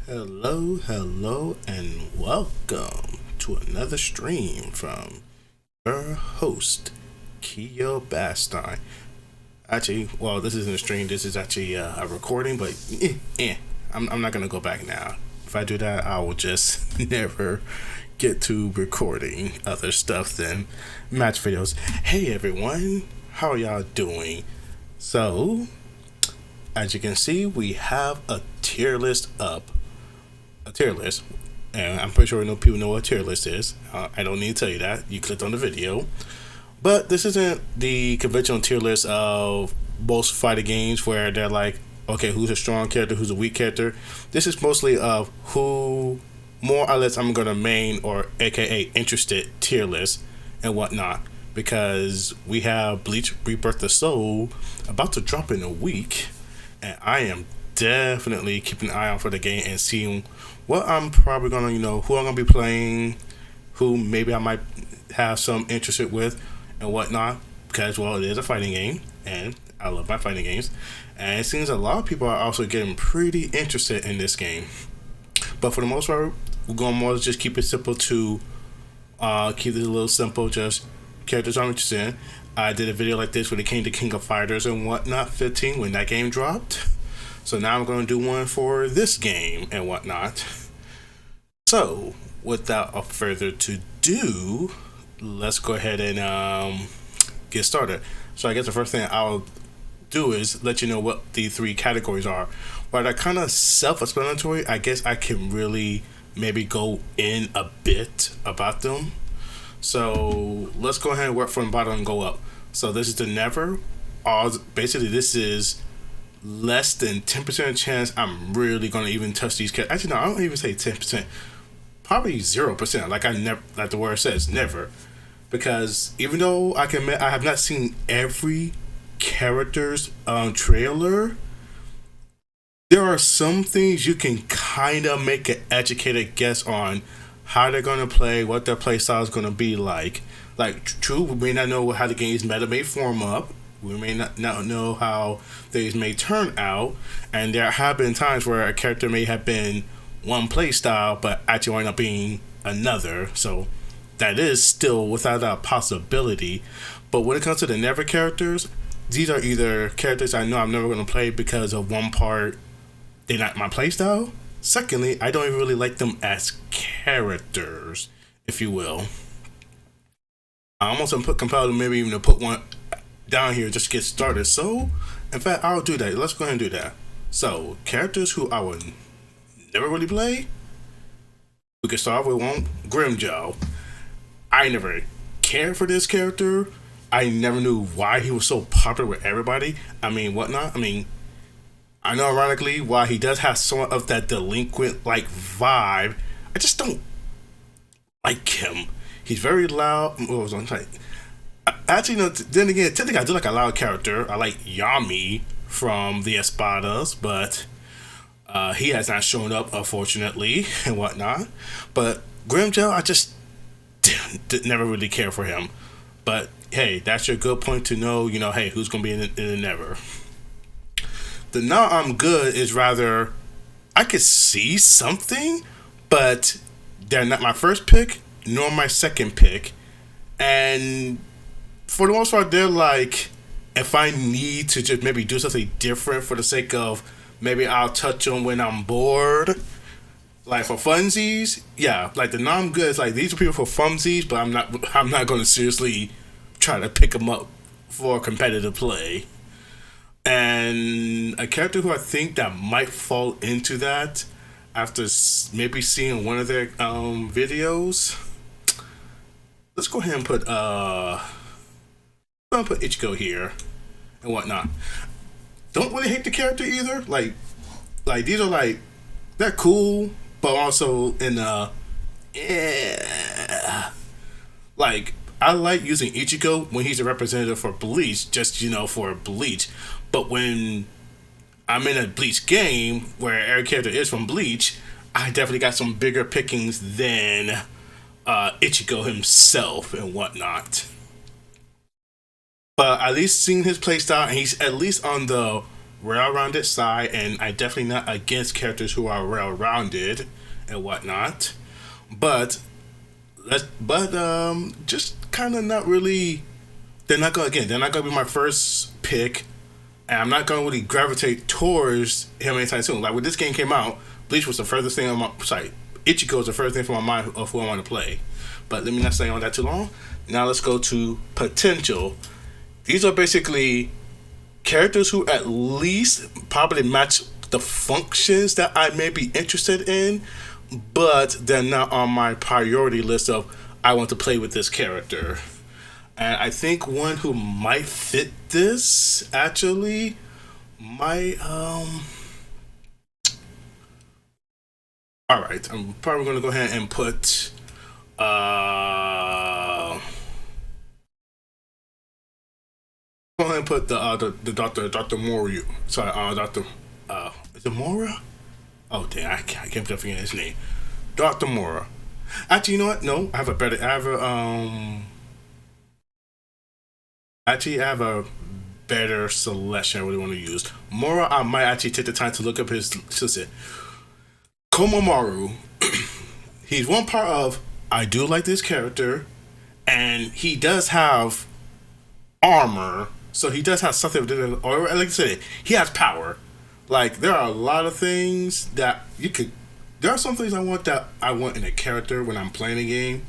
Hello, and welcome to another stream from your host, Keobastein. Actually, well, this isn't a stream, this is actually a recording, but I'm not gonna go back now. If I do that, I will just never get to recording other stuff than match videos. Hey everyone, how are y'all doing? So, as you can see, we have a tier list up. A tier list. And I'm pretty sure no people know what a tier list is. I don't need to tell you that. You clicked on the video. But this isn't the conventional tier list of most fighting games where they're like, okay, who's a strong character, who's a weak character. This is mostly of who more or less I'm gonna main or aka interested tier list and whatnot. Because we have Bleach Rebirth of Soul about to drop in a week, and I am definitely keeping an eye out for the game and seeing what I'm probably gonna, who I'm gonna be playing, who maybe I might have some interest with, and whatnot. Because well, it is a fighting game, and I love my fighting games, and it seems a lot of people are also getting pretty interested in this game. But for the most part, we're gonna more just keep it simple to keep it a little simple, just characters I'm interested in. I did a video like this when it came to King of Fighters and whatnot 15 when that game dropped. So now I'm going to do one for this game and whatnot. So without further to do, let's go ahead and get started. So I guess the first thing I'll do is let you know what the three categories are. While they're kind of self-explanatory, I guess I can really maybe go in a bit about them. So let's go ahead and work from the bottom and go up. So this is the never. Basically, this is less than 10% chance I'm really gonna even touch these characters. Actually, no, I don't even say 10%. Probably 0%. Like I never, like the word says, never. Because even though I can admit I have not seen every character's trailer, there are some things you can kind of make an educated guess on how they're gonna play, what their play style is gonna be like. Like, true, we may not know how the game's meta may form up. We may not know how things may turn out, and there have been times where a character may have been one play style, but actually wind up being another. So that is still without a possibility. But when it comes to the never characters, these are either characters I know I'm never going to play because of one part, they're not my play style. Secondly, I don't even really like them as characters, if you will. I almost am compelled to maybe even to put one down here just to get started. So, in fact, I'll do that. Let's go ahead and do that. So, characters who I would never really play. We can start with one, Grimjow. I never cared for this character. I never knew why he was so popular with everybody. I mean, whatnot. I know ironically why he does have somewhat of that delinquent-like vibe. I just don't like him. He's very loud. What was I saying? Actually, no, then again, technically I do like a loud character. I like Yami from the Espadas, but he has not shown up, unfortunately, and whatnot. But Grimjow, I just never really care for him. But hey, that's your good point to know, hey, who's going to be in the never. The now I'm good is rather, I could see something, but they're not my first pick, nor my second pick. And for the most part, they're like, if I need to just maybe do something different for the sake of maybe I'll touch them when I'm bored. Like for funsies, yeah, like the non good is like these are people for funsies, but I'm not going to seriously try to pick them up for competitive play. And a character who I think that might fall into that after maybe seeing one of their videos. Let's go ahead and put I'm gonna put Ichigo here and whatnot. Don't really hate the character either. Like these are like, they're cool, but also in like I like using Ichigo when he's a representative for Bleach, just for Bleach. But when I'm in a Bleach game where every character is from Bleach, I definitely got some bigger pickings than Ichigo himself and whatnot. But at least seeing his playstyle, and he's at least on the well-rounded side, and I definitely not against characters who are well-rounded and whatnot. But just kind of not really. They're not going again. They're not going to be my first pick, and I'm not going to really gravitate towards him anytime soon. Like when this game came out, Bleach was the furthest thing on my sorry. Ichigo was the first thing from my mind of who I want to play. But let me not stay on that too long. Now let's go to potential. These are basically characters who at least probably match the functions that I may be interested in, but they're not on my priority list of I want to play with this character. And I think one who might fit this actually might all right, I'm probably going to go ahead and put go ahead and put the Dr. Moru. Sorry, Dr. Is it Mora? Oh damn, I can't forget his name. Dr. Mora. Actually, you know what? No, I have a better selection I really want to use. Mora, I might actually take the time to look up his listen. Komomaru. He's one part of I do like this character, and he does have armor, so he does have something. Or like I said, he has power. Like there are a lot of things that you could. There are some things I want in a character when I'm playing a game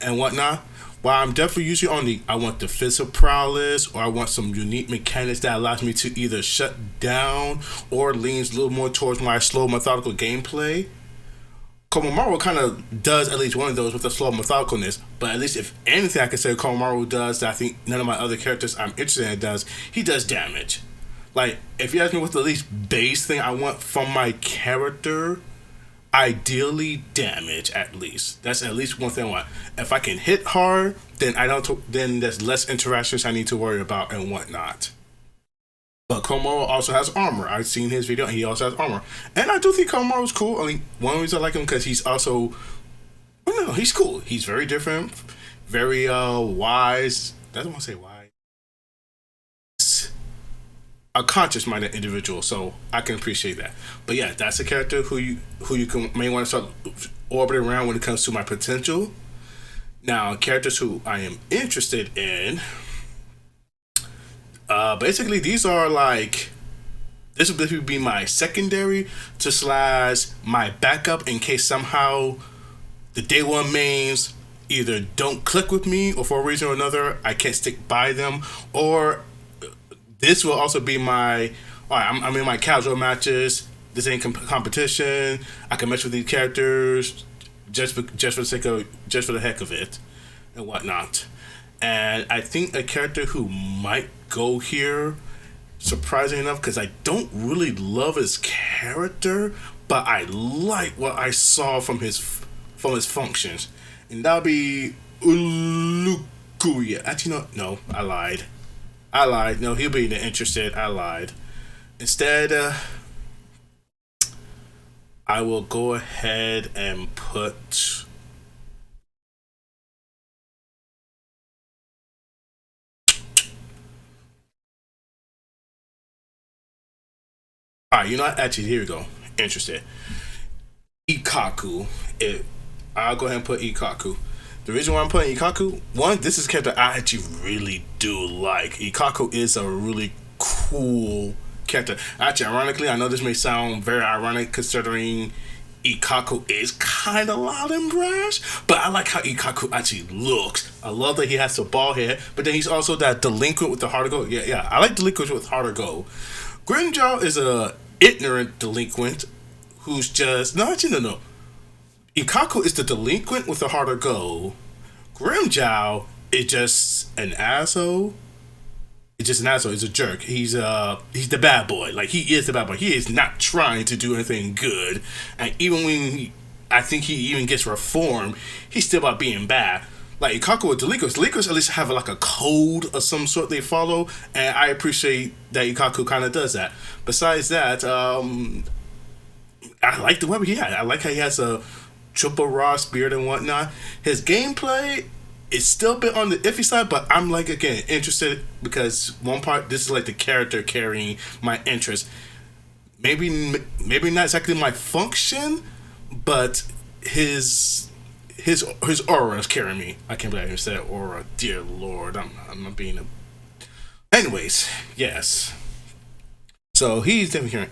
and whatnot. While I'm definitely usually on the I want the physical prowess, or I want some unique mechanics that allows me to either shut down or leans a little more towards my slow methodical gameplay. Komomaru kind of does at least one of those with the slow methodicalness, but at least if anything I can say Komomaru does that I think none of my other characters I'm interested in does, he does damage. Like, if you ask me what's the least base thing I want from my character, ideally damage at least. That's at least one thing I want. If I can hit hard, then then there's less interactions I need to worry about and whatnot. But Komomaru also has armor. I've seen his video, and he also has armor. And I do think Komomaru's cool. I mean, one reason I like him because he's also, well, no, he's cool. He's very different, very wise. I don't want to say wise. A conscious-minded individual, so I can appreciate that. But yeah, that's a character who you may want to start orbiting around when it comes to my potential. Now, characters who I am interested in. Basically, these are like, this would be my secondary to slash my backup in case somehow the day one mains either don't click with me, or for a reason or another I can't stick by them, or this will also be my, all right, I'm in my casual matches. This ain't competition. I can match with these characters just for the heck of it and whatnot. And I think a character who might go here, surprising enough, because I don't really love his character, but I like what I saw from his functions, and that'll be Ulukuya. Actually, no, I lied. No, he'll be interested. I lied. Instead, I will go ahead and put. All right, you know what? Actually, here we go. Interested. Ikaku. I'll go ahead and put Ikaku. The reason why I'm putting Ikaku, one, this is a character I actually really do like. Ikaku is a really cool character. Actually, ironically, I know this may sound very ironic considering Ikaku is kind of loud and brash, but I like how Ikaku actually looks. I love that he has the bald head, but then he's also that delinquent with the heart of gold. Yeah, I like delinquents with heart of gold. Grimjaw is a ignorant delinquent who's just no. Ikaku is the delinquent with the heart of gold. Grimjow is just an asshole. It's just an asshole. He's a jerk. He's the bad boy. Like, he is the bad boy. He is not trying to do anything good. And even when I think he even gets reformed, he's still about being bad. Like Ikaku with delinquents at least have like a code of some sort they follow, and I appreciate that Ikaku kind of does that. Besides that, I like the weapon he had. I like how he has a triple raw spear and whatnot. His gameplay it's still a bit on the iffy side, but I'm like again interested because one part this is like the character carrying my interest. Maybe not exactly my function, but his aura is carrying me. I can't believe I even said aura. Dear Lord, I'm not being a. Anyways, yes. So he's definitely carrying.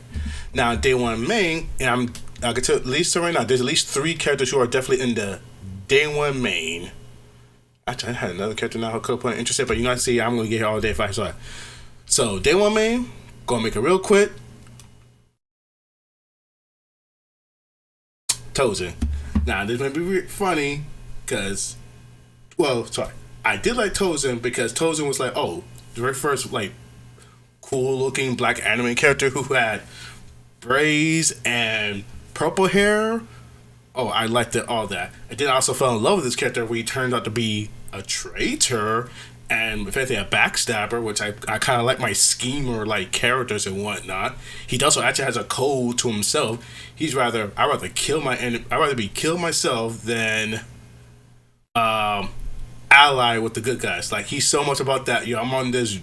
Now day one main, and I can tell at least right now. There's at least 3 characters who are definitely in the day one main. Actually, I had another character now who could put interested, but you know, see, I'm gonna get here all day if I saw it. So day one main, gonna make it real quick. Tozen. Now this might be funny, cause, well, sorry, I did like Tozen because Tozen was like, oh, the very first like cool looking black anime character who had braids and purple hair. Oh, I liked it, all that. And then I also fell in love with this character where he turned out to be a traitor and if anything a backstabber, which I kind of like my schemer like characters and whatnot. He also actually has a code to himself. I'd rather kill my enemy. I'd rather be killed myself than ally with the good guys. Like he's so much about that. I'm on this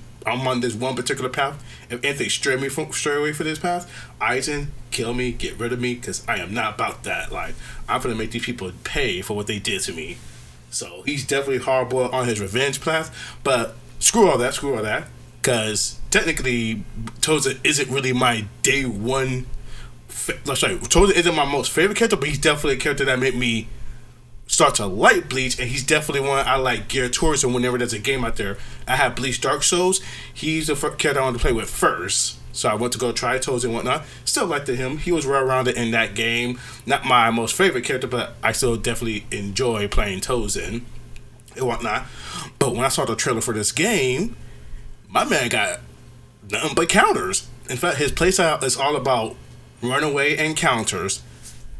one particular path. If anything stray away from this path, Aizen, kill me, get rid of me, because I am not about that. Like I'm gonna make these people pay for what they did to me. So he's definitely hardboiled on his revenge path. But screw all that, because technically Tozen isn't really my day one. Tozen isn't my most favorite character, but he's definitely a character that made me start to like Bleach, and he's definitely one I like geared towards him whenever there's a game out there. I have Bleach Dark Souls. He's the character I want to play with first. So I went to go try Tozen and whatnot. Still liked him. He was well-rounded in that game. Not my most favorite character, but I still definitely enjoy playing Tozen and whatnot. But when I saw the trailer for this game, my man got nothing but counters. In fact, his playstyle is all about runaway and counters.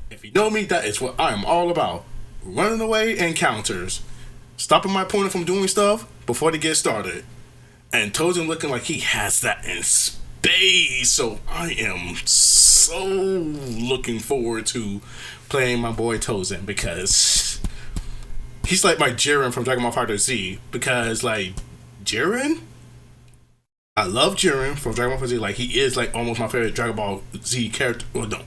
If you know me, that is what I am all about. Running away and counters. Stopping my opponent from doing stuff before they get started. And Tozen looking like he has that in spades. So I am so looking forward to playing my boy Tozen because he's like my Jiren from Dragon Ball FighterZ. Because like Jiren, I love Jiren from Dragon Ball FighterZ. Like he is like almost my favorite Dragon Ball Z character. Well, no.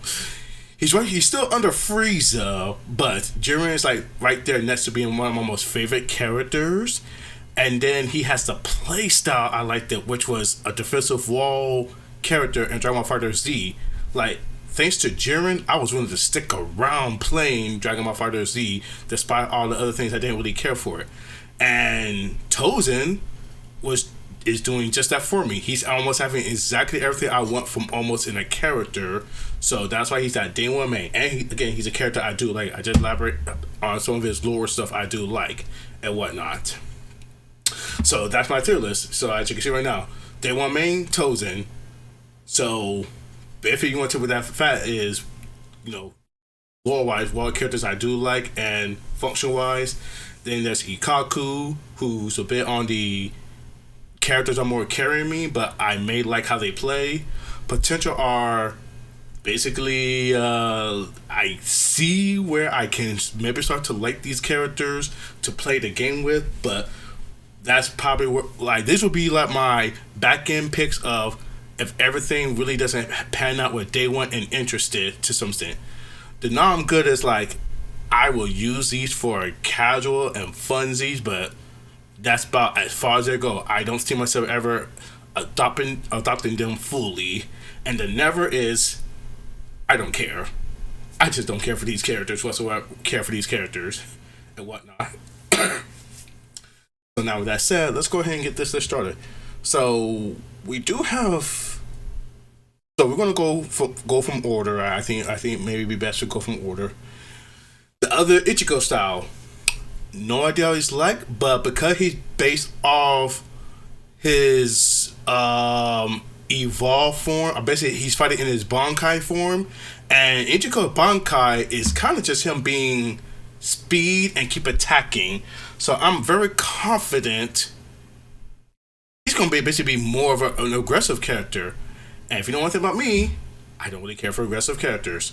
He's still under Frieza, but Jiren is like right there next to being one of my most favorite characters. And then he has the play style I liked it, which was a defensive wall character in Dragon Ball FighterZ. Like thanks to Jiren, I was willing to stick around playing Dragon Ball FighterZ despite all the other things I didn't really care for it. And Tozen is doing just that for me. He's almost having exactly everything I want from almost in a character. So that's why he's that day one main. And he's a character I do like. I just elaborate on some of his lore stuff I do like and whatnot. So that's my tier list. So as you can see right now, day one main, Tozen. So if you want to with that fact is, lore wise, what characters I do like and function wise. Then there's Ikaku, who's a bit on the characters are more carrying me, but I may like how they play. Potential are basically I see where I can maybe start to like these characters to play the game with, but that's probably where like this would be like my back end picks of if everything really doesn't pan out with day one and interested to some extent. The now I'm good is like I will use these for casual and funsies, but that's about as far as they go. I don't see myself ever adopting them fully. And the never is, I don't care. I just don't care for these characters whatsoever. And whatnot. So now with that said, let's go ahead and get this list started. So we do have. So we're gonna go from order. I think maybe it'd be best to go from order. The other Ichigo style. No idea how he's like, but because he's based off his evolved form, basically he's fighting in his Bankai form, and Ichigo Bankai is kind of just him being speed and keep attacking. So I'm very confident he's going to basically be more of an aggressive character. And if you know one thing about me, I don't really care for aggressive characters.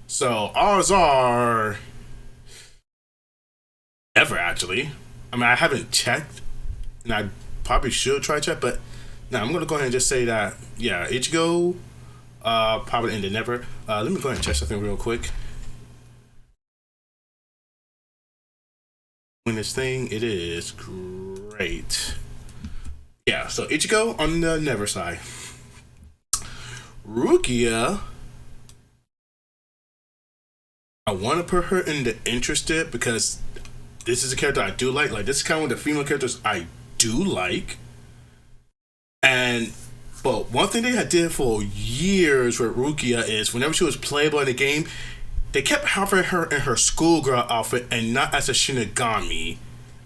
So ours are... Ever, actually. I mean, I haven't checked, and I probably should try check, but now I'm gonna go ahead and just say that yeah, Ichigo probably ended never. Let me go ahead and check something real quick. When this thing, it is great. Yeah, so Ichigo on the never side. Rukia, I want to put her in the interested because this is a character I do like. Like, this is kind of one of the female characters I do like. And but one thing they had did for years with Rukia is whenever she was playable in the game, they kept having her in her schoolgirl outfit and not as a Shinigami,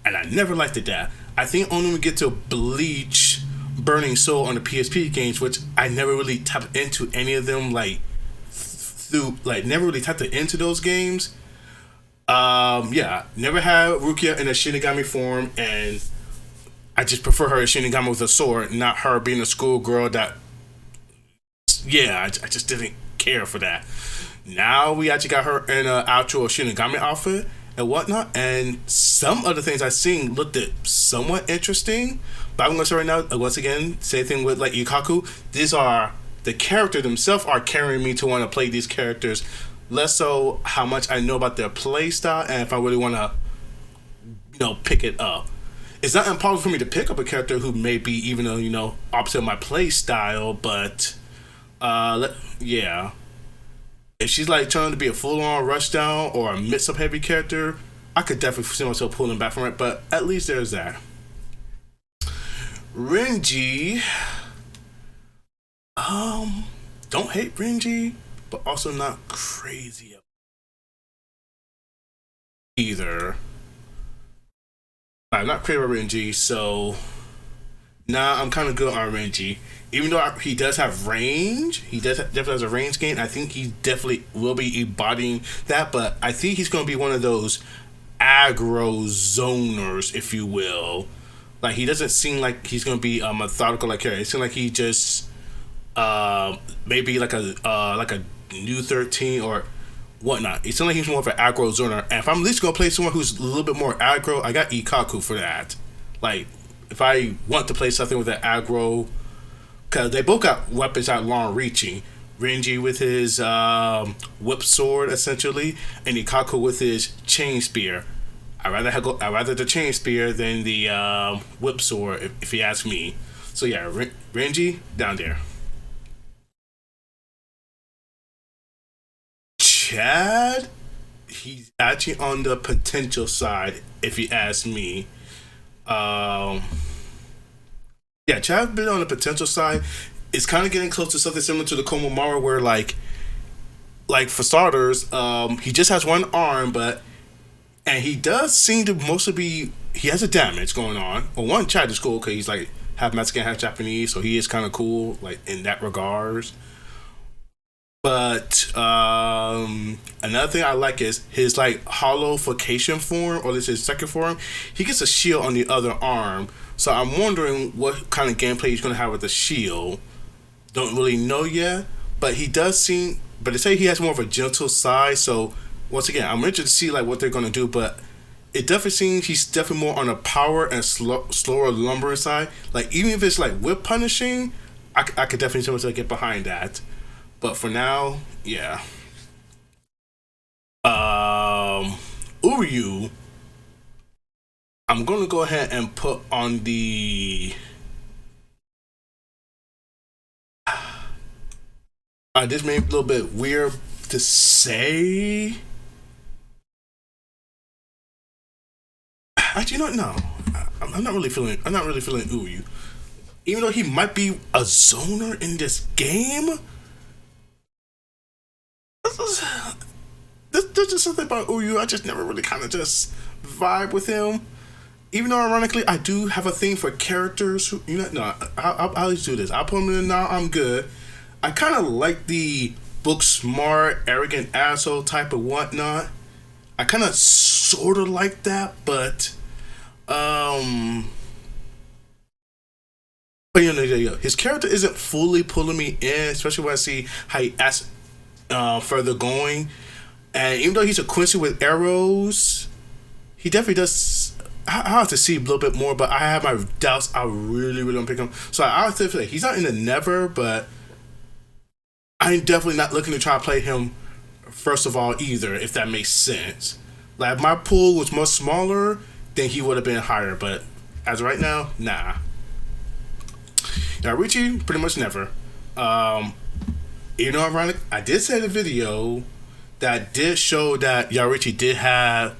and I never liked it that. I think only when we get to Bleach Burning Soul on the PSP games, which I never really tapped into any of them, like through like never really tapped into those games. Yeah, never had Rukia in a Shinigami form, and I just prefer her as Shinigami with a sword, not her being a schoolgirl that. Yeah, I just didn't care for that. Now we actually got her in an actual Shinigami outfit and whatnot, and some other things I've seen looked at somewhat interesting. But I'm gonna say right now, once again, same thing with like Ikaku. These are the characters themselves are carrying me to want to play these characters. Less so how much I know about their play style and if I really want to, pick it up. It's not impossible for me to pick up a character who may be even opposite of my play style, but yeah. If she's like trying to be a full-on rushdown or a mix-up heavy character, I could definitely see myself pulling back from it. But at least there's that. Renji, don't hate Renji, but also not crazy either. I'm not crazy about Renji, so I'm kind of good on Renji. Even though he does have range, definitely has a range gain. I think he definitely will be embodying that, but I think he's going to be one of those aggro zoners, if you will. Like, he doesn't seem like he's going to be methodical like character. It seems like he just maybe like a new 13 or whatnot. It seems like he's more of an aggro zoner. And if I'm at least going to play someone who's a little bit more aggro, I got Ikaku for that. Like, if I want to play something with an aggro, because they both got weapons that are long reaching. Renji with his whip sword essentially, and Ikaku with his chain spear. I rather the chain spear than the whip sword, if you ask me. So yeah, Renji down there. Chad, he's actually on the potential side, if you ask me. Yeah, Chad's been on the potential side. It's kind of getting close to something similar to the Komomara, where like for starters, he just has one arm, and he does seem to mostly be he has a damage going on. Well, one, Chad is cool because he's like half Mexican, half Japanese, so he is kind of cool like in that regards. But another thing I like is his like hollowification form, or this is his second form. He gets a shield on the other arm. So I'm wondering what kind of gameplay he's going to have with the shield. Don't really know yet, but he does seem. But they say he has more of a gentle side. So once again, I'm interested to see like what they're going to do. But it definitely seems he's definitely more on a power and slower lumbering side. Like even if it's like whip punishing, I could definitely see myself get behind that. But for now, yeah. Uryu, I'm going to go ahead and put on the. This may be a little bit weird to say. Actually, no. I'm not really feeling Uryu, even though he might be a zoner in this game. There's just something about Uryu. I just never really kind of just vibe with him. Even though ironically, I do have a thing for characters who, I'll just do this. I'll put them in now. I'm good. I kind of like the book smart, arrogant asshole type of whatnot. I kind of sort of like that, but his character isn't fully pulling me in, especially when I see how he acts further going. And even though he's a Quincy with arrows, he definitely does. I have to see a little bit more, but I have my doubts. I really don't pick him. So I have to feel like he's not in the never, but I'm definitely not looking to try to play him first of all either, if that makes sense. Like if my pool was much smaller, then he would have been higher, but as of right now, nah. Now Richie, pretty much never. Ironic, I did say in the video that did show that Yarichi did have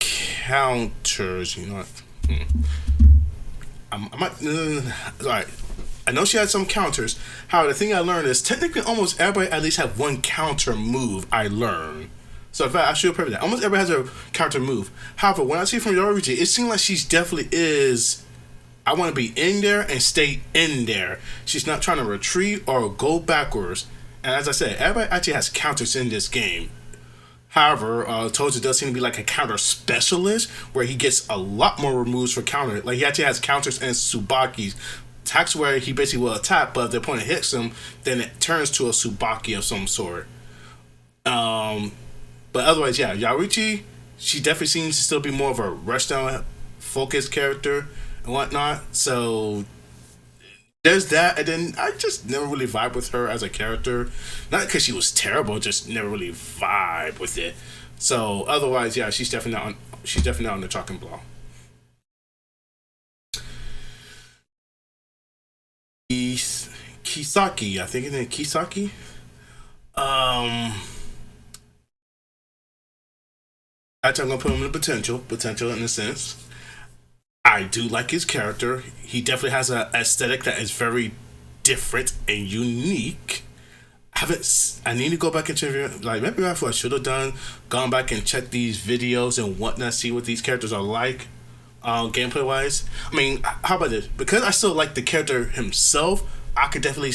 counters. You know what? I might. Alright. I know she had some counters. However, the thing I learned is technically almost everybody at least have one counter move. I learned. So in fact, I should have that. Almost everybody has a counter move. However, when I see from Yorichi, it seems like she's definitely is. I want to be in there and stay in there. She's not trying to retreat or go backwards. And as I said, everybody actually has counters in this game. However, Tozu does seem to be like a counter specialist where he gets a lot more moves for counter. Like he actually has counters and Tsubakis. Attacks where he basically will attack, but if the opponent hits him, then it turns to a Tsubaki of some sort. But otherwise, yeah, Yarichi, she definitely seems to still be more of a rushdown focused character and whatnot. So there's that, and then I just never really vibe with her as a character. Not because she was terrible, just never really vibe with it. So otherwise, yeah, she's definitely not on. She's definitely not on the chopping block. Kisaki, I think his name Kisaki. Actually, I'm gonna put him in potential in a sense. I do like his character. He definitely has an aesthetic that is very different and unique. I need to go back and check. Like maybe that's what I should have done. Gone back and checked these videos and whatnot, see what these characters are like, gameplay wise. I mean, how about this? Because I still like the character himself, I could definitely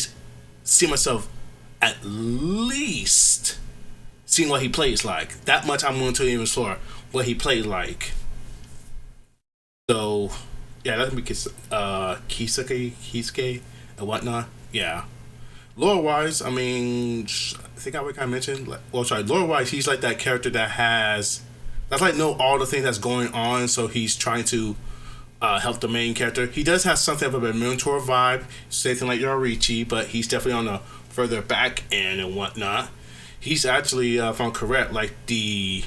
see myself at least seeing what he plays like. That much I'm willing to even explore what he plays like. So yeah, that's gonna be Kisuke and whatnot. Yeah. Lore wise, I mean, I think I kind of mentioned. Lore wise, he's like that character that's like know all the things that's going on, so he's trying to help the main character. He does have something of a mentor vibe, something like Yorichi, but he's definitely on the further back end and whatnot. He's actually, if I'm correct, like he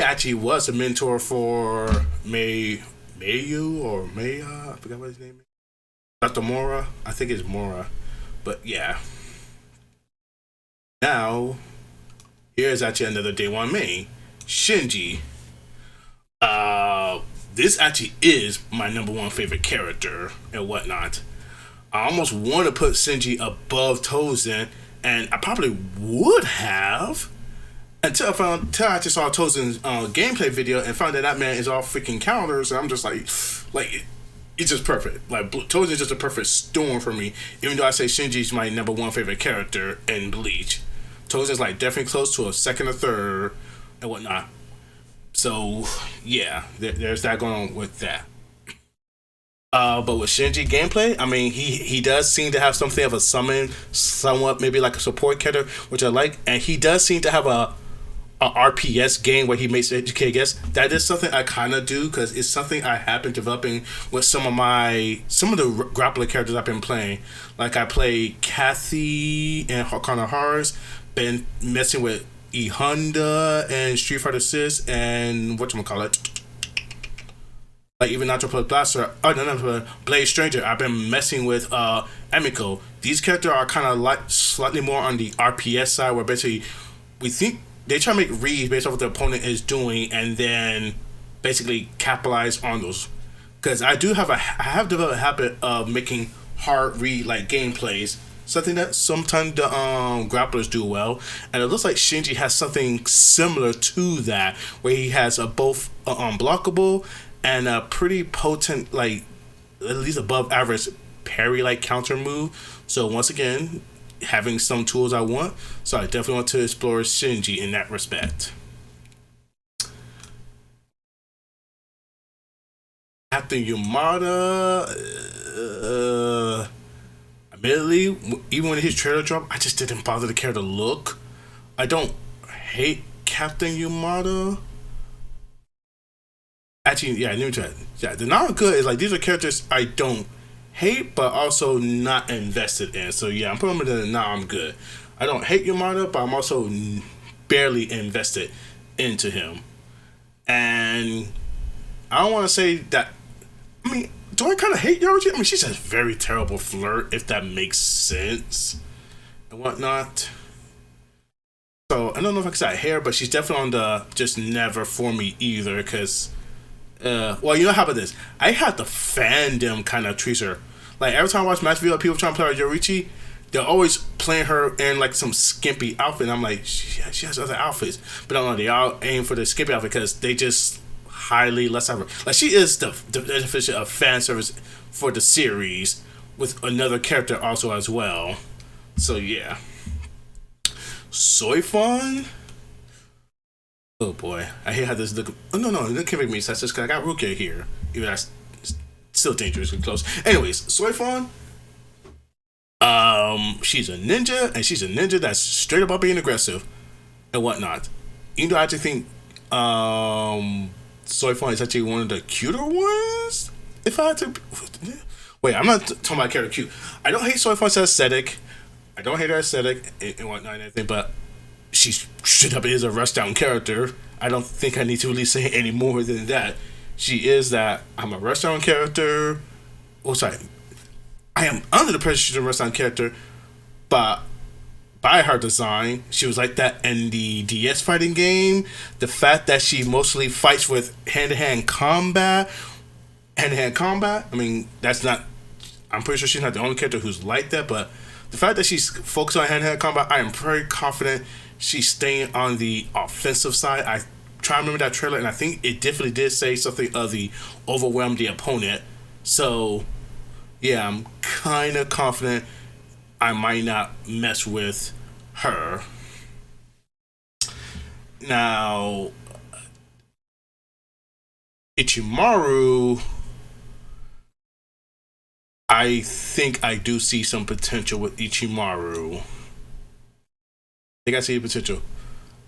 actually was a mentor for Mayu or Maya. I forgot what his name is. Dr. Mora. I think it's Mora. But yeah. Now, here's actually another day one main. Shinji. This actually is my number one favorite character and whatnot. I almost want to put Shinji above Tozen, and I probably would have until I just saw Tozen's gameplay video and found that man is all freaking counters, and I'm just like it's just perfect. Like Tozen's just a perfect storm for me. Even though I say Shinji's my number one favorite character in Bleach, Tozen's like definitely close to a second or third and whatnot. So yeah, there's that going on with that. But with Shinji gameplay, I mean, he does seem to have something of a summon, somewhat maybe like a support character, which I like, and he does seem to have a RPS game where he makes KGS. That is something I kind of do because it's something I have been developing with some of the grappler characters I've been playing. Like I play Kathy and Hakana Hearts, been messing with E Honda and Street Fighter 6 and whatchamacallit. Like even Nacho Plus Blaster, Blade Stranger. I've been messing with Emiko. These characters are kind of like slightly more on the RPS side, where basically we think they try to make reads based off what the opponent is doing, and then basically capitalize on those. Because I have developed a habit of making hard read like gameplays, something that sometimes the grapplers do well, and it looks like Shinji has something similar to that, where he has a both unblockable and a pretty potent, like at least above average parry like counter move. So once again, having some tools I want, so I definitely want to explore Shinji in that respect. Captain Yamada, admittedly, even when his trailer dropped, I just didn't bother to care to look. I don't hate Captain Yamada. Actually, yeah, let me try it. Yeah, the not good is like these are characters I don't hate, but also not invested in. So yeah, I'm putting them in the now I'm good. I don't hate Yamada, but I'm also barely invested into him. And I don't want to say that. I mean, do I kind of hate Yoruji? I mean, she's a very terrible flirt, if that makes sense and whatnot. So I don't know if I can say I hate her, but she's definitely on the just never for me either. Because, well, you know how about this? I had the fandom kind of treat her. Like every time I watch match video, people trying to play her Yorichi, they're always playing her in like some skimpy outfit. And I'm like, she has other outfits, but I don't know. They all aim for the skimpy outfit because they just highly less ever. Like she is the definition of fan service for the series with another character also as well. So yeah. Soifon? Oh boy. I hate how this look. Oh no, it can't make me. That's just because I got Rukia here. Even that's still dangerously close. Anyways, Soifon. She's a ninja, and she's a ninja that's straight up about being aggressive and whatnot. Even though I actually think Soifon is actually one of the cuter ones. If I had to wait, I'm not talking about character cute. I don't hate Soifon's aesthetic. I don't hate her aesthetic and whatnot and everything, but she straight up is a rush down character. I don't think I need to really say any more than that. She is that. I'm a rush down character. Oh, sorry. I am under the pressure she's a rush down character, but by her design, she was like that in the DS fighting game. The fact that she mostly fights with hand-to-hand combat. Hand-to-hand combat. I mean, that's not. I'm pretty sure she's not the only character who's like that, but the fact that she's focused on hand-to-hand combat, I am very confident she's staying on the offensive side. I try to remember that trailer, and I think it definitely did say something of the overwhelm the opponent. So, yeah, I'm kind of confident I might not mess with her. Now, Ichimaru, I think I do see some potential with Ichimaru. I think I see potential.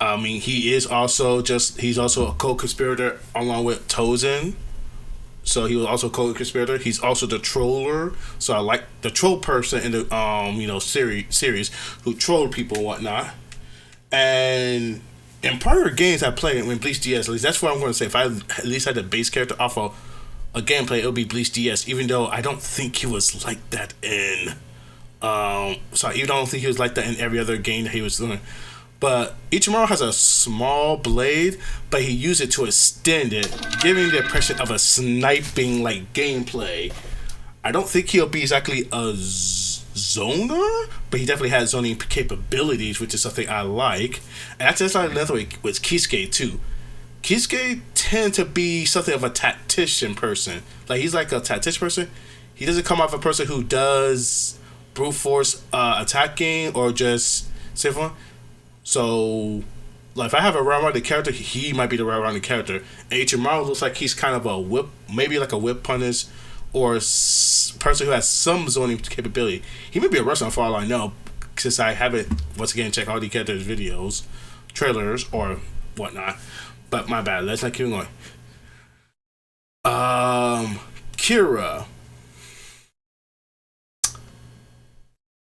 I mean, he's also a co-conspirator along with Tozen. So he was also a co-conspirator. He's also the troller. So I like the troll person in the series who trolled people and whatnot. And in prior games I played in Bleach DS, at least that's what I'm going to say. If I at least had the base character off of a gameplay, it would be Bleach DS. Even though I don't think he was like that in, so I even don't think he was like that in every other game that he was doing. But Ichimaru has a small blade, but he used it to extend it, giving the impression of a sniping like gameplay. I don't think he'll be exactly a zoner, but he definitely has zoning capabilities, which is something I like. And that's just like another way with Kisuke too. Kisuke tend to be something of a tactician person. Like he's like a tactician person. He doesn't come off a person who does brute force attacking or just save one. So, like, if I have a well-rounded character, he might be the well-rounded character. And Ichimaru looks like he's kind of a whip, maybe like a whip punish, or person who has some zoning capability. He may be a wrestler for all I know, since I haven't, once again, checked all the characters' videos, trailers, or whatnot. But my bad, let's not keep going. Kira.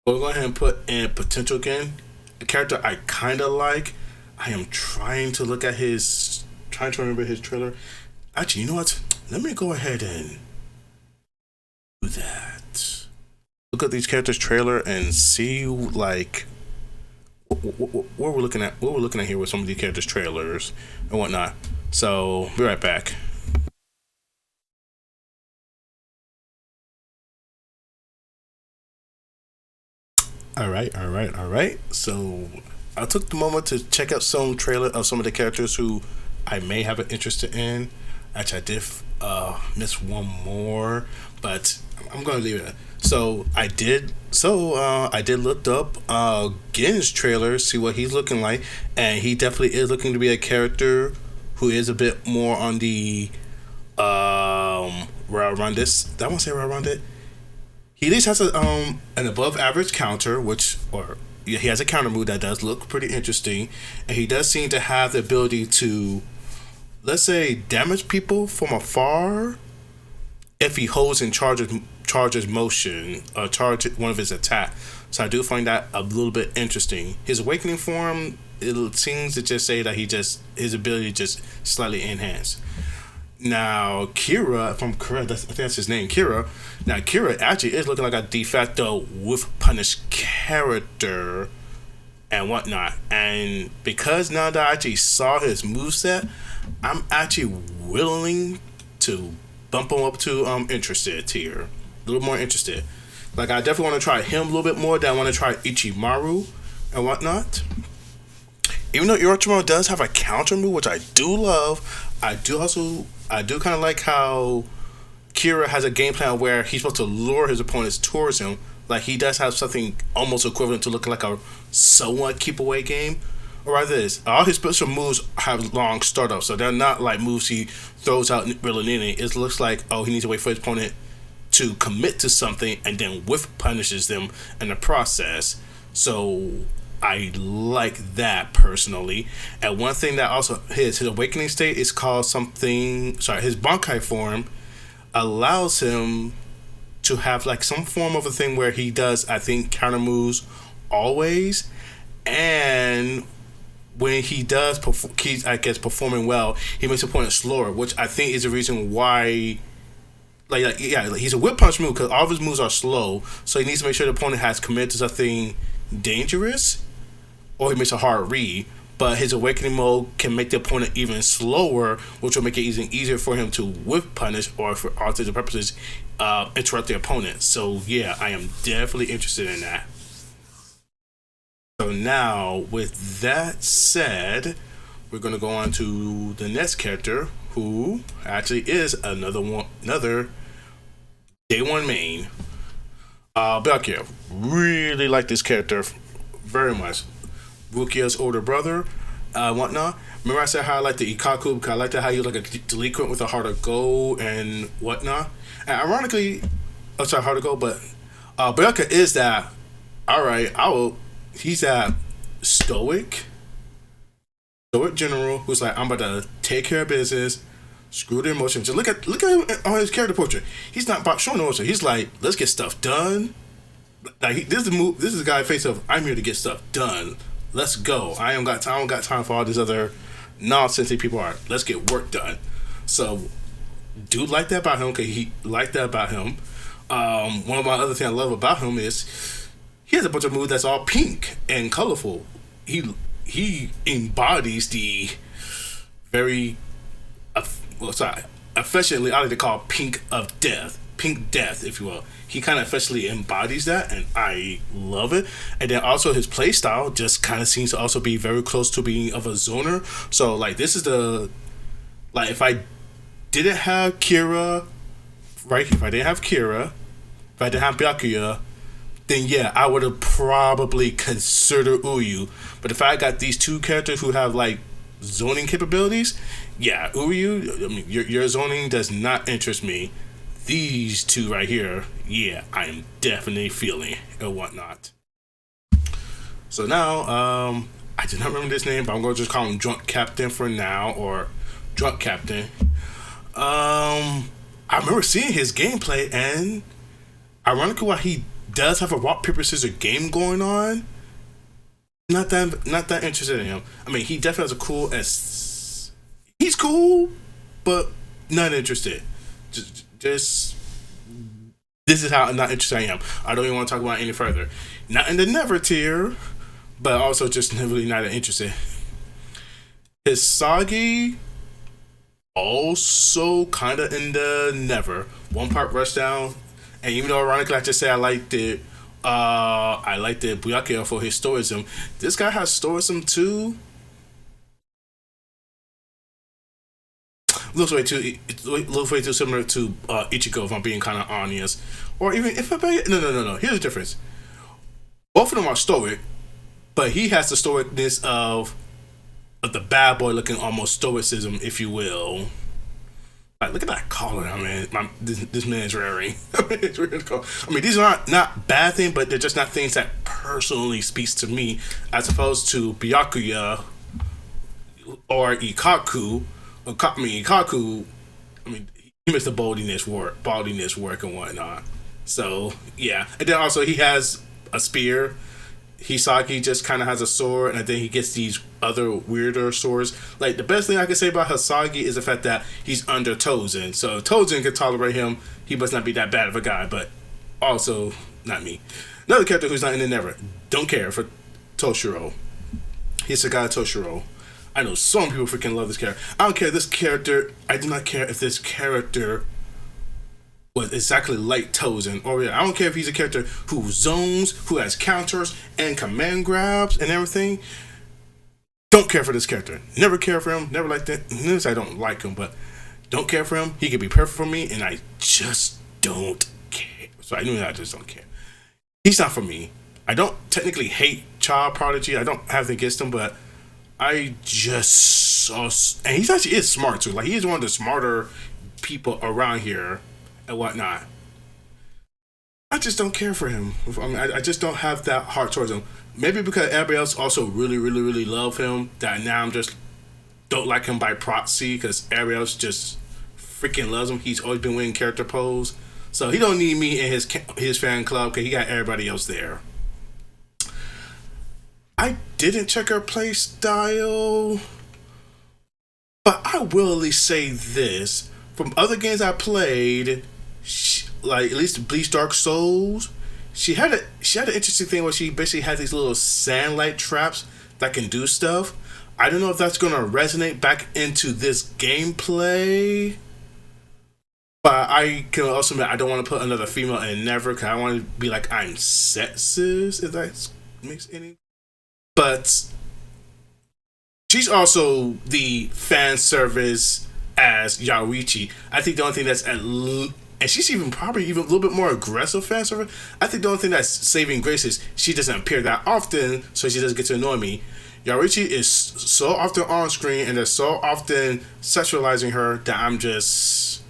We'll go ahead and put in potential again. A character I kind of like. I am trying to look at trying to remember his trailer. Actually, you know what? Let me go ahead and do that. Look at these characters' trailer and see like what we're looking at. What we're looking at here with some of these characters' trailers and whatnot. So be right back. All right. So I took the moment to check out some trailer of some of the characters who I may have an interest in. Actually, I did miss one more, but I'm gonna leave it. So I did. I did look up Gen's trailer, see what he's looking like, and he definitely is looking to be a character who is a bit more on the around this. I won't say around it. He at least has an above average counter, he has a counter move that does look pretty interesting, and he does seem to have the ability to let's say, damage people from afar if he holds and charges motion, charge one of his attack. So I do find that a little bit interesting. His awakening form, it seems to just say that his ability just slightly enhanced. Now Kira, if I'm correct, I think that's his name, Kira. Now Kira actually is looking like a de facto with punish character and whatnot. And because now that I actually saw his moveset, I'm actually willing to bump him up to interested tier. A little more interested. Like I definitely want to try him a little bit more than I want to try Ichimaru and whatnot. Even though Orochimaru does have a counter move, which I do love, I do kind of like how Kira has a game plan where he's supposed to lure his opponents towards him. Like he does have something almost equivalent to looking like a somewhat keep away game. Or rather this, all his special moves have long startups, so they're not like moves he throws out willy-nilly. It looks like, oh, he needs to wait for his opponent to commit to something and then whiff punishes them in the process. So I like that personally. And one thing that also his awakening state is called something, his Bankai form allows him to have like some form of a thing where he does, I think, counter moves always. And when he does performing well, he makes a opponent slower, which I think is the reason why like he's a whip punch move because all of his moves are slow, so he needs to make sure the opponent has committed to something dangerous or he makes a hard read. But his awakening mode can make the opponent even slower, which will make it even easier for him to whip punish or for all intents and purposes interrupt the opponent. So yeah, I am definitely interested in that. So now, with that said, we're going to go on to the next character, who actually is another day one main. Byakuya. Really like this character very much. Rukia's older brother, whatnot. Remember I said how I like the Ikaku because I like how he was like a delinquent with a heart of gold and whatnot. And ironically, heart of gold, but Byakuya is that. All right, he's that stoic general who's like, I'm about to take care of business, screw the emotions. Just look at him on his character portrait. He's not about showing emotion. He's like, let's get stuff done. Like this is the guy face of, I'm here to get stuff done. Let's go. I don't got time for all this other nonsense that people are. Let's get work done. So dude like that about him because he like that about him. One of my other things I love about him is he has a bunch of moves that's all pink and colorful. He embodies the very affectionately I like to call pink death, if you will. He kind of affectionately embodies that, and I love it. And then also his play style just kind of seems to also be very close to being of a zoner. So like this is if I didn't have Kira, right? If I didn't have Byakuya, then yeah, I would have probably considered Uryu. But if I got these two characters who have like zoning capabilities, yeah, Uryu, I mean, your zoning does not interest me. These two right here, yeah, I am definitely feeling and whatnot. So now, I did not remember this name, but I'm going to just call him Drunk Captain for now, or Drunk Captain. I remember seeing his gameplay, and ironically, while he does have a rock paper scissors game going on, not that interested in him. I mean, he definitely has he's cool, but not interested. Just this is how not interested I am. I don't even want to talk about it any further. Not in the never tier, but also just really not interested. Hisagi also kind of in the never. One part rushdown, and even though ironically I just say I liked it Byakuya for his stoicism. This guy has stoicism too. Looks way too similar to Ichigo, if I'm being kind of honest. Or even if no. Here's the difference. Both of them are stoic, but he has the stoicness of the bad boy looking almost stoicism, if you will. Like, look at that collar, this man's wearing. I mean, these are not bad things, but they're just not things that personally speaks to me, as opposed to Byakuya or Ikaku, Kaku. I mean, he makes the baldiness work and whatnot. So yeah, and then also he has a spear. Hisaki just kind of has a sword, and then he gets these other weirder swords. Like, the best thing I can say about Hisagi is the fact that he's under Tozen. So if Tozen can tolerate him, he must not be that bad of a guy. But also not me. Another character who's not in the Never. Don't care for Toshiro. Hisagi Toshiro. I know so many people freaking love this character. I don't care this character. I do not care if this character was exactly like Tozen. Or I don't care if he's a character who zones, who has counters and command grabs and everything. Don't care for this character. Never care for him. Never liked that. Notice I don't like him, but don't care for him. He could be perfect for me, and I just don't care. So I knew that I just don't care. He's not for me. I don't technically hate Child Prodigy. I don't have anything against him, but I just saw, and he actually is smart too. Like, he is one of the smarter people around here and whatnot. I just don't care for him. I mean, I just don't have that heart towards him. Maybe because everybody else also really, really, really love him, that now I'm just don't like him by proxy, because everybody else just freaking loves him. He's always been winning character pose, so he don't need me in his fan club because he got everybody else there. I didn't check her play style, but I will at least say this: from other games I played, like at least Bleach Dark Souls, she had an interesting thing where she basically had these little sandlight traps that can do stuff. I don't know if that's gonna resonate back into this gameplay, but I can also admit I don't want to put another female in Never, because I want to be like I'm sexist, if that makes any. But she's also the fan service as Yaoichi. I think the only thing that's and she's probably even a little bit more aggressive fan service. I think the only thing that's saving grace is she doesn't appear that often, so she doesn't get to annoy me. Yaoichi is so often on screen, and they're so often sexualizing her that I'm just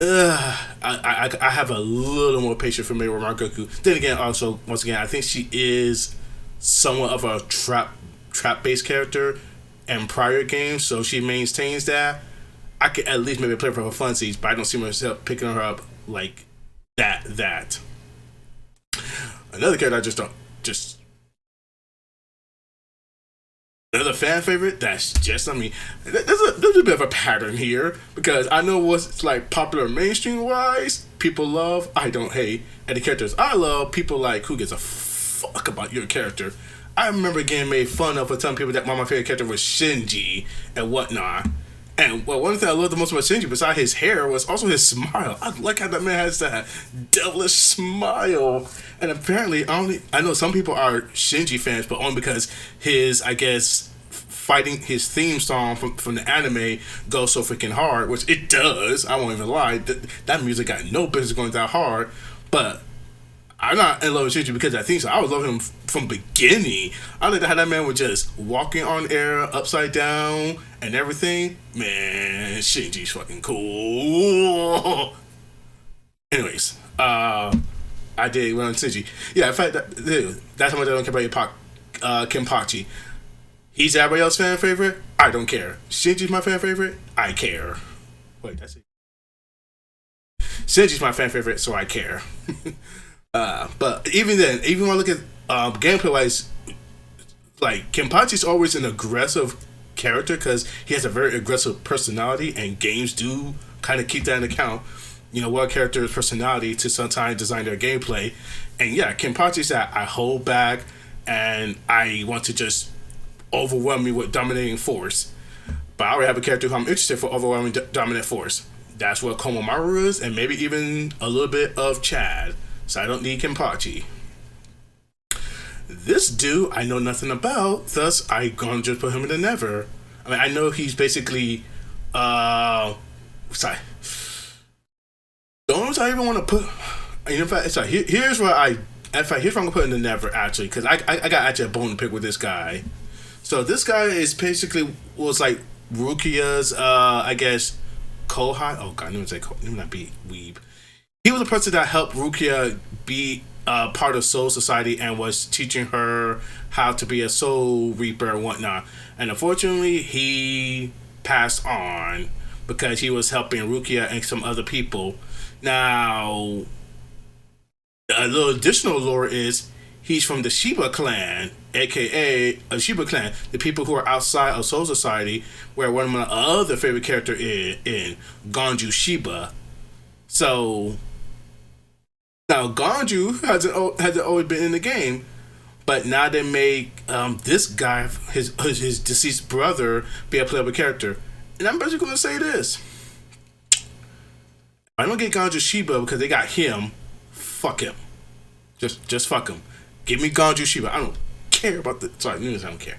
I have a little more patience for Meiwa Margoku. Then again, also once again, I think she is somewhat of a trap based character in prior games, so she maintains that. I could at least maybe play for her funsies, but I don't see myself picking her up like that. Another character I just another fan favorite that's just, I mean, there's a bit of a pattern here, because I know what's like popular mainstream wise, people love, I don't hate, and the characters I love, people like, who gives a fuck about your character. I remember getting made fun of for telling people that my favorite character was Shinji and whatnot. And well, one thing I loved the most about Shinji, besides his hair, was also his smile. I like how that man has that devilish smile. And apparently, I know some people are Shinji fans, but only because his, I guess, fighting his theme song from the anime goes so freaking hard, which it does. I won't even lie. That music got no business going that hard. But I'm not in love with Shinji because I think so. I was loving him from beginning. I like how that man was just walking on air, upside down, and everything. Man, Shinji's fucking cool. Anyways, I did went on Shinji. Yeah, in fact, that's how much I don't care about Kenpachi. He's everybody else's fan favorite. I don't care. Shinji's my fan favorite. I care. Wait, that's it. Shinji's my fan favorite, so I care. But even then, even when I look at gameplay wise, like Kenpachi's always an aggressive character because he has a very aggressive personality, and games do kind of keep that into account. You know, what character's personality to sometimes design their gameplay. And yeah, Kenpachi's that I hold back and I want to just overwhelm me with dominating force. But I already have a character who I'm interested for overwhelming dominant force. That's what Komomaru is, and maybe even a little bit of Chad. So I don't need Kenpachi. This dude I know nothing about, thus I gonna just put him in the Never. I mean, I know he's basically sorry. The only reason I even want to put, in fact, sorry, here's where I'm gonna put in the Never actually, because I got actually a bone to pick with this guy. So this guy is basically was like Rukia's I guess Kohai. Oh god, let me not be weeb. He was a person that helped Rukia be part of Soul Society and was teaching her how to be a Soul Reaper and whatnot. And unfortunately, he passed on because he was helping Rukia and some other people. Now, a little additional lore is he's from the Shiba clan, aka a Shiba clan, the people who are outside of Soul Society, where one of my other favorite character is in Ganju Shiba. So now Ganju hasn't always been in the game, but now they make this guy, his deceased brother, be a playable character. And I'm basically gonna say this: I don't get Ganju Shiba because they got him. Fuck him. Just fuck him. Give me Ganju Shiba. I don't care about the. Sorry, I don't care.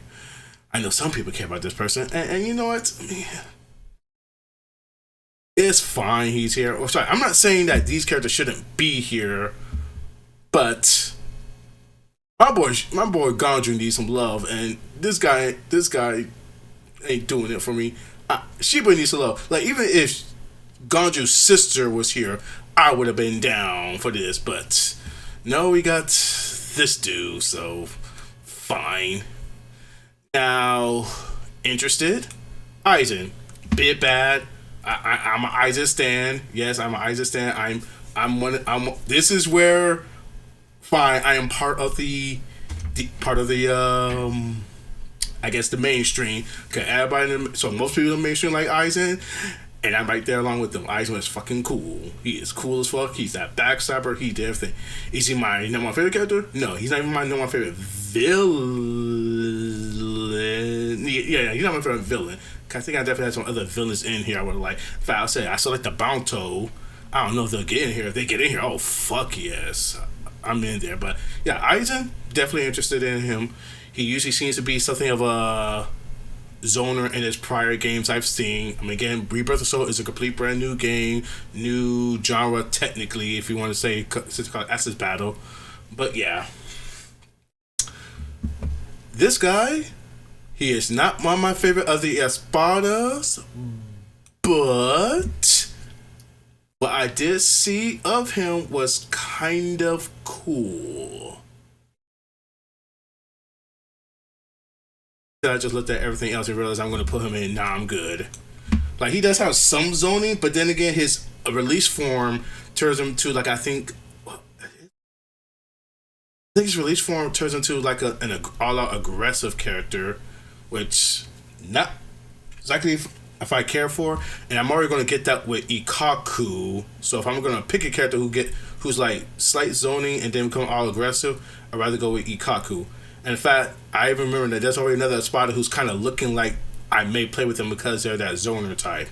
I know some people care about this person, and you know what? It's fine. He's here. Oh, sorry, I'm not saying that these characters shouldn't be here, but my boy Ganju needs some love, and this guy ain't doing it for me. Shiba needs some love. Like, even if Ganju's sister was here, I would have been down for this, but no, we got this dude, so fine. Now, interested? Aizen, bit bad. I'm an Aizen stan. Yes, I'm an Aizen stan. This is where, fine. I am part of the I guess the mainstream. Okay, everybody. So most people in the mainstream like Aizen. And I'm right there along with them. Aizen is fucking cool. He is cool as fuck. He's that backstabber. He did everything. Is he my number one favorite character? No, he's not even my number one favorite villain. Yeah, he's not my favorite villain. I think I definitely had some other villains in here I would have liked. In fact, I'll say I select the Bounto. I don't know if they'll get in here. If they get in here, oh fuck yes, I'm in there. But yeah, Aizen, definitely interested in him. He usually seems to be something of a zoner in his prior games I've seen. I mean, again, Rebirth of Soul is a complete brand new game, new genre technically, if you want to say, since it's called Access Battle. But yeah, this guy, he is not one of my favorite of the Espadas, but what I did see of him was kind of cool. I just looked at everything else and realized I'm going to put him in. Nah, I'm good. Like, he does have some zoning, but then again, his release form turns him to, like, I think his release form turns into like an all-out aggressive character, which not exactly if I care for. And I'm already going to get that with Ikaku. So if I'm going to pick a character who's like slight zoning and then become all aggressive, I'd rather go with Ikaku. And in fact, I even remember that there's already another spotter who's kind of looking like I may play with them because they're that zoner type.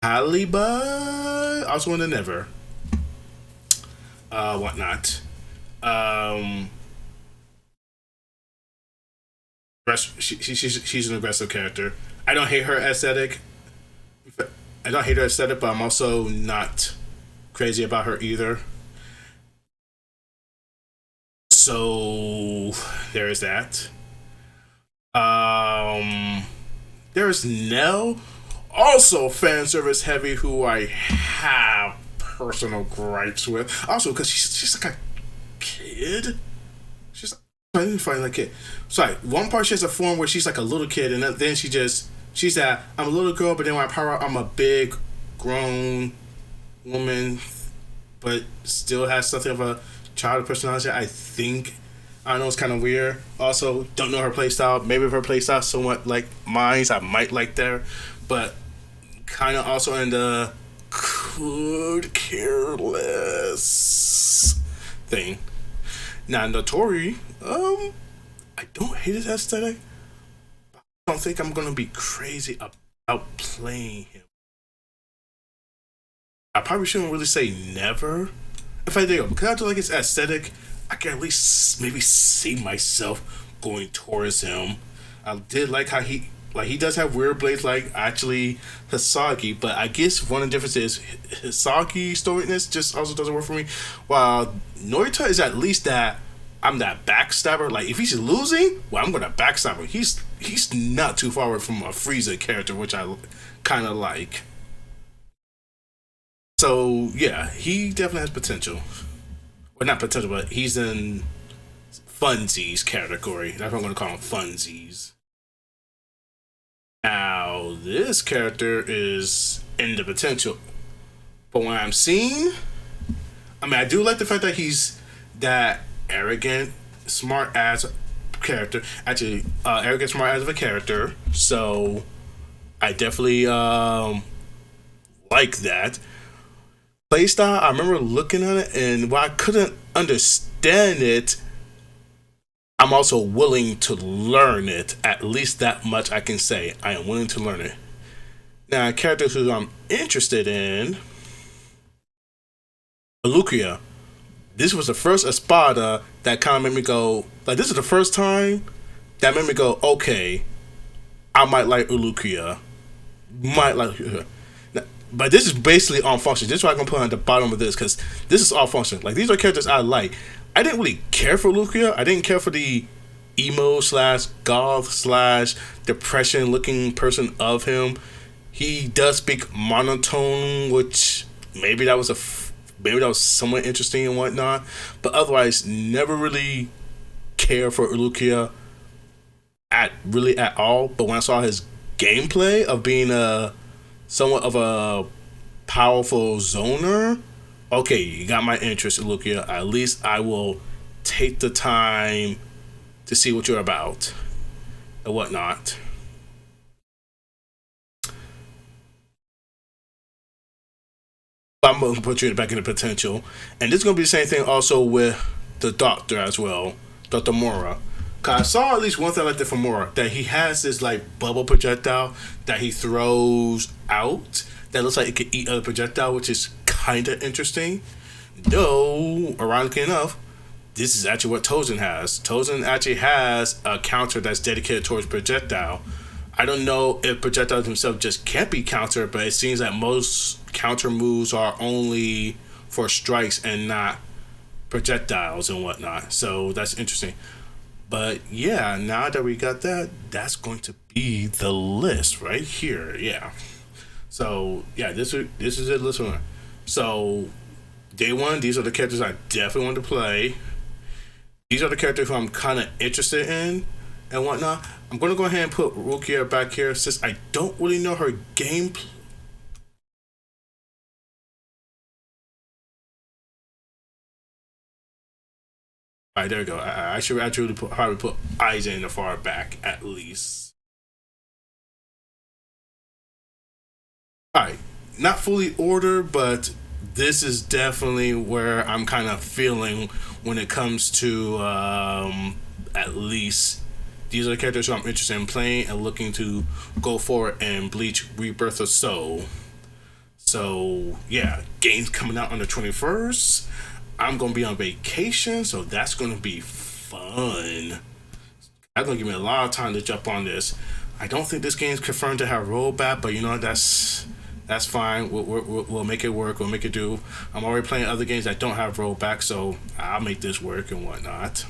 Haliba, also in the Never. Whatnot. She's an aggressive character. I don't hate her aesthetic. But I'm also not crazy about her either. So there is that. There's Nell, also fan service heavy, who I have personal gripes with. Also, because she's like a kid. I didn't find that kid. Sorry, one part she has a form where she's like a little kid, and then she's that I'm a little girl, but then when I power up, I'm a big, grown woman, but still has something of a child personality. I think. I know it's kind of weird. Also, don't know her playstyle. Maybe if her playstyle somewhat like mine, I might like there, but kind of also in the could care less thing. Now, Notori, I don't hate his aesthetic. I don't think I'm gonna be crazy about playing him. I probably shouldn't really say never. If I do, because I do like his aesthetic, I can at least maybe see myself going towards him. I did like how he does have weird blades like actually Hisagi, but I guess one of the differences is Hisagi storiness just also doesn't work for me. While Norita is at least that I'm that backstabber. Like, if he's losing, well, I'm gonna backstab him. He's not too far away from a Frieza character, which I kind of like. So yeah, he definitely has potential. Well, not potential, but he's in Funsies category. That's what I'm gonna call him, Funsies. Now, this character is in the potential. But when I'm seeing, I mean, I do like the fact that he's that arrogant, smart ass character. Actually, arrogant, smart ass of a character. So, I definitely like that. Playstyle, I remember looking at it, and while I couldn't understand it, I'm also willing to learn it. At least that much I can say. I am willing to learn it. Now, characters who I'm interested in, Alukia. This was the first Espada that kind of made me go, like, this is the first time that made me go, okay, I might like Alukia. Might like her. But this is basically on function. This is what I'm gonna put on the bottom of this, because this is all function. Like, these are characters I like. I didn't really care for Lucia. I didn't care for the emo slash goth slash depression looking person of him. He does speak monotone, which maybe that was maybe that was somewhat interesting and whatnot. But otherwise, never really care for Lucia at all. But when I saw his gameplay of being somewhat of a powerful zoner, okay, you got my interest, Lukia. At least I will take the time to see what you're about and whatnot. I'm going to put you back in the potential. And this is going to be the same thing also with the Doctor as well, Dr. Mora. Cause I saw at least one thing like that from Mora, that he has this like bubble projectile that he throws out that looks like it could eat other projectile, which is kind of interesting. Though, ironically enough, this is actually what Tozen has. Tozen actually has a counter that's dedicated towards projectile. I don't know if projectiles themselves just can't be countered, but it seems that most counter moves are only for strikes and not projectiles and whatnot. So that's interesting. But yeah, now that we got that, that's going to be the list right here. Yeah. So yeah, this is it. List one. So day one, these are the characters I definitely want to play. These are the characters who I'm kind of interested in and whatnot. I'm going to go ahead and put Rukia back here since I don't really know her gameplay. All right, there we go. I should actually probably put Aizen in the far back at least. All right, not fully ordered, but this is definitely where I'm kind of feeling when it comes to at least these are the characters who I'm interested in playing and looking to go forward in Bleach Rebirth of Soul. So yeah, games coming out on the 21st. I'm gonna be on vacation, so that's gonna be fun. That's gonna give me a lot of time to jump on this. I don't think this game's confirmed to have rollback, but you know that's fine. We'll make it work. We'll make it do. I'm already playing other games that don't have rollback, so I'll make this work and whatnot.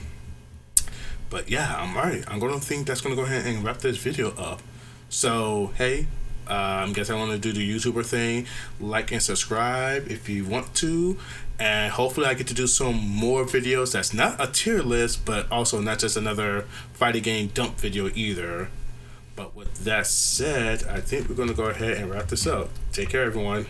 But yeah, I'm alright. I'm gonna think that's gonna go ahead and wrap this video up. So hey, I guess I want to do the YouTuber thing. Like and subscribe if you want to, and hopefully I get to do some more videos that's not a tier list, but also not just another fighting game dump video either. But with that said, I think we're gonna go ahead and wrap this up. Take care, everyone.